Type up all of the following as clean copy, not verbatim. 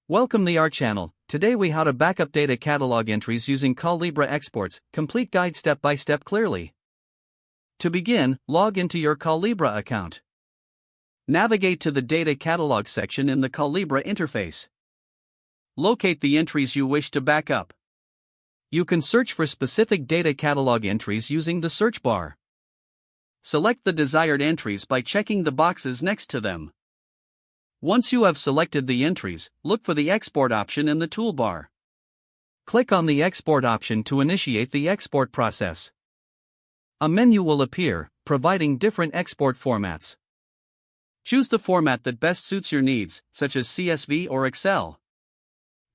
Welcome to our channel. Today we how to backup data catalog entries using Collibra exports, complete guide step by step clearly. To begin, log into your Collibra account. Navigate to the data catalog section in the Collibra interface. Locate the entries you wish to backup. You can search for specific data catalog entries using the search bar. Select the desired entries by checking the boxes next to them. Once you have selected the entries, look for the export option in the toolbar. Click on the export option to initiate the export process. A menu will appear, providing different export formats. Choose the format that best suits your needs, such as CSV or Excel.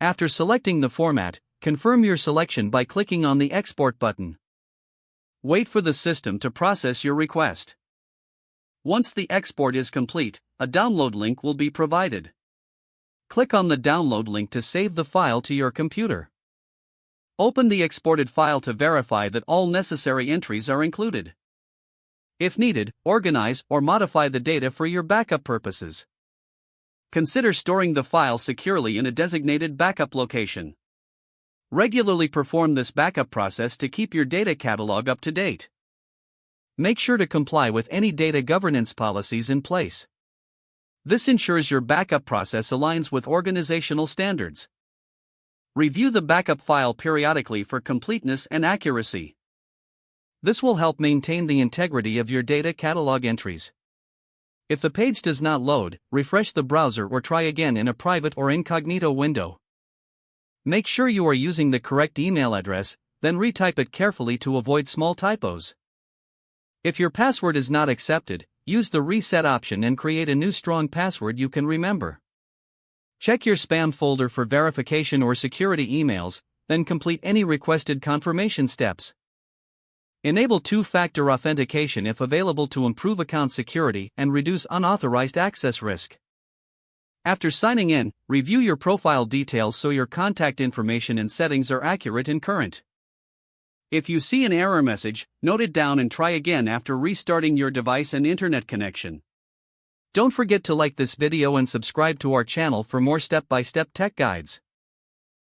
After selecting the format, confirm your selection by clicking on the Export button. Wait for the system to process your request. Once the export is complete, a download link will be provided. Click on the download link to save the file to your computer. Open the exported file to verify that all necessary entries are included. If needed, organize or modify the data for your backup purposes. Consider storing the file securely in a designated backup location. Regularly perform this backup process to keep your data catalog up to date. Make sure to comply with any data governance policies in place. This ensures your backup process aligns with organizational standards. Review the backup file periodically for completeness and accuracy. This will help maintain the integrity of your data catalog entries. If the page does not load, refresh the browser or try again in a private or incognito window. Make sure you are using the correct email address, then retype it carefully to avoid small typos. If your password is not accepted, use the reset option and create a new strong password you can remember. Check your spam folder for verification or security emails, then complete any requested confirmation steps. Enable two-factor authentication if available to improve account security and reduce unauthorized access risk. After signing in, review your profile details so your contact information and settings are accurate and current. If you see an error message, note it down and try again after restarting your device and internet connection. Don't forget to like this video and subscribe to our channel for more step-by-step tech guides.